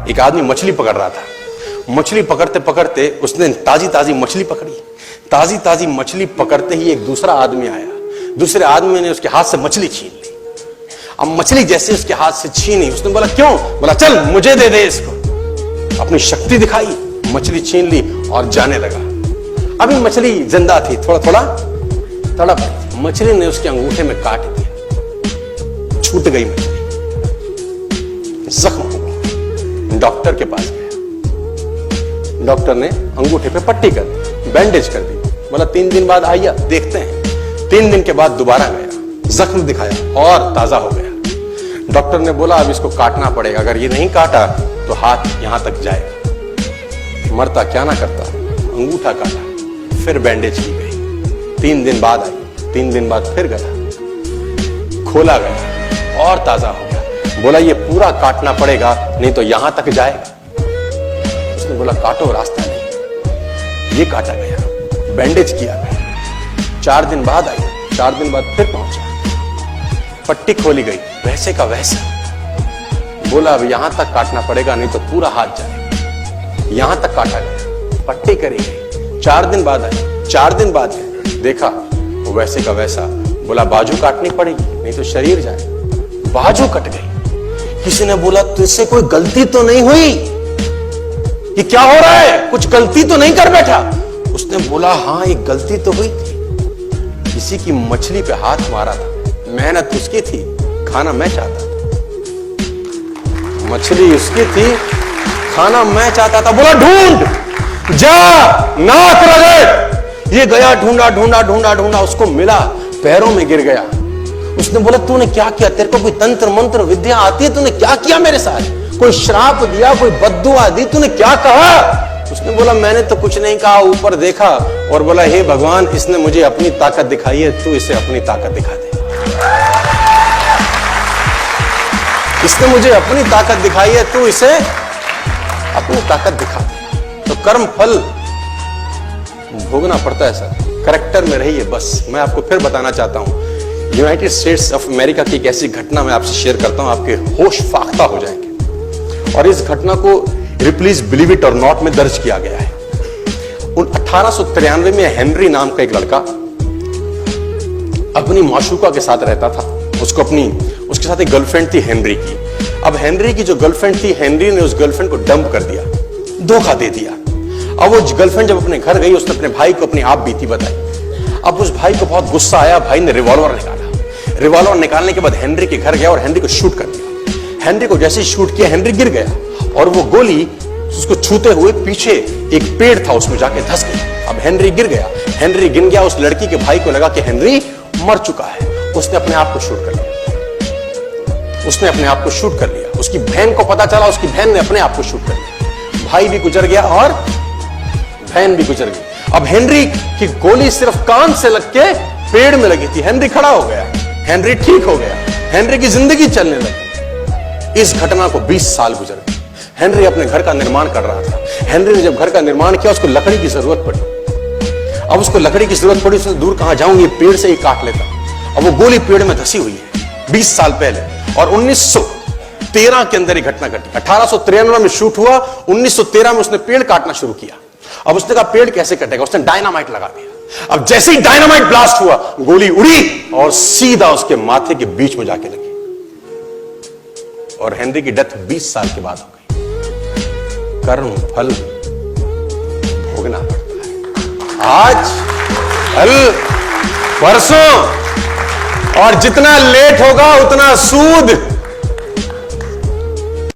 एक आदमी मछली पकड़ रहा था। मछली पकड़ते पकड़ते उसने ताजी ताजी मछली पकड़ी। ताजी ताजी मछली पकड़ते ही एक दूसरा आदमी आया। दूसरे आदमी ने उसके हाथ से मछली छीन ली। अब मछली जैसे उसके हाथ से छीनी, उसने बोला क्यों? बोला चल मुझे दे दे इसको। अपनी शक्ति दिखाई, मछली छीन ली और जाने लगा। अभी मछली जिंदा थी, थोड़ा थोड़ा तड़प। मछली ने उसके अंगूठे में काट दिया, छूट गई मछली, जख्म हुआ। डॉक्टर के पास गया। डॉक्टर ने अंगूठे पे पट्टी कर दी, बैंडेज कर दी। बोला 3 दिन बाद आइए देखते हैं। 3 दिन के बाद दोबारा गया, जख्म दिखाया और ताजा हो गया। डॉक्टर ने बोला अब इसको काटना पड़ेगा, अगर ये नहीं काटा तो हाथ यहां तक जाएगा। मरता क्या ना करता, अंगूठा काटा, फिर बैंडेज की गई। 3 दिन बाद आई, 3 दिन बाद फिर गया, खोला गया और ताजा हो गया। बोला ये पूरा काटना पड़ेगा नहीं तो यहां तक जाएगा। उसने बोला काटो, रास्ता नहीं। ये काटा गया, बैंडेज किया गया। 4 दिन बाद आई, 4 दिन बाद फिर पहुंचा, पट्टी खोली गई, वैसे का वैसा। बोला अब यहां तक काटना पड़ेगा नहीं तो पूरा हाथ जाएगा। यहां तक काटा गया, पट्टी करी गई। 4 दिन बाद आई, 4 दिन बाद देखा वो वैसे का वैसा। बोला बाजू काटनी पड़ेगी नहीं तो शरीर जाए। बाजू कट गई। किसी ने बोला तुझसे कोई गलती तो नहीं हुई? ये क्या हो रहा है? कुछ गलती तो नहीं कर बैठा? उसने बोला हाँ एक गलती तो हुई थी। किसी की मछली पे हाथ मारा था, मेहनत उसकी थी, खाना मैं चाहता था। मछली उसकी थी, खाना मैं चाहता था। बोला ढूंढ, जा, नाक रगड़। ये गया, ढूंढा ढूंढा ढूंढा ढूंढा, उसको मिला, पैरों में गिर गया। उसने बोला तूने क्या किया? तेरे को कोई तंत्र मंत्र विद्या आती है? तूने क्या किया मेरे साथ? कोई श्राप दिया, कोई बद्दुआ दी? तूने क्या कहा? उसने बोला मैंने तो कुछ नहीं कहा, ऊपर देखा और बोला हे भगवान इसने मुझे अपनी ताकत दिखाई है, तू इसे अपनी ताकत दिखा दे। इसने मुझे अपनी ताकत दिखाई है, तू इसे अपनी ताकत दिखा दे। तो कर्म फल भोगना पड़ता है सर, करेक्टर में रहिए बस। मैं आपको फिर बताना चाहता हूं, यूनाइटेड स्टेट्स ऑफ अमेरिका की एक ऐसी घटना मैं आपसे शेयर करता हूं, आपके होश फाख्ता हो जाएंगे। और इस घटना को प्लीज बिलीव इट और नॉट में दर्ज किया गया है। 1893 में हेनरी नाम का एक लड़का अपनी माशूका के साथ रहता था। उसके साथ एक गर्लफ्रेंड थी हेनरी की। अब हेनरी की जो गर्लफ्रेंड थी, हेनरी ने उस गर्लफ्रेंड को डंप कर दिया, धोखा दे दिया। अब वो गर्लफ्रेंड जब अपने घर गई, उसने अपने भाई को अपनी आप बीती बताई। अब उस भाई को बहुत गुस्सा आया, भाई ने रिवॉल्वर निकाला। रिवॉल्वर निकालने के बाद हेनरी के घर गया और हेनरी को शूट कर दिया। हेनरी को जैसे ही शूट किया, हेनरी गिर गया और वो गोली उसको छूते हुए पीछे एक पेड़ था उसमें जाके धंस गई। अब हेनरी गिर गया, हेनरी गिर गया। उस लड़की के भाई को लगा कि हेनरी मर चुका है। उसने अपने आप को शूट कर लिया। उसने अपने आप को शूट कर लिया। उसकी बहन को पता चला, उसकी बहन ने अपने आप को शूट कर लिया। भाई भी गुजर गया और बहन भी गुजर गई। अब हेनरी की गोली सिर्फ कान से लग के पेड़ में लगी थी। हेनरी खड़ा हो गया, हेनरी ठीक हो गया, हेनरी की जिंदगी चलने लगी। इस घटना को 20 साल गुजर गए। हेनरी अपने घर का निर्माण कर रहा था। हेनरी ने जब घर का निर्माण किया, उसको लकड़ी की जरूरत पड़ी। अब उसको लकड़ी की जरूरत पड़ी, उसने दूर कहां जाऊंगी, पेड़ से ही काट लेता। अब वो गोली पेड़ में धसी हुई है 20 साल पहले। और 1913 के अंदर ये घटना घटी। 1893 में शूट हुआ, 1913 में उसने पेड़ काटना शुरू किया। अब उसने कहा पेड़ कैसे कटेगा, उसने डायनामाइट लगा दिया। अब जैसे ही डायनामाइट ब्लास्ट हुआ, गोली उड़ी और सीधा उसके माथे के बीच में जाके लगी और हेनरी की डेथ 20 साल के बाद हो गई। कर्म फल भोगना पड़ता है, आज कल परसों, और जितना लेट होगा उतना सूद।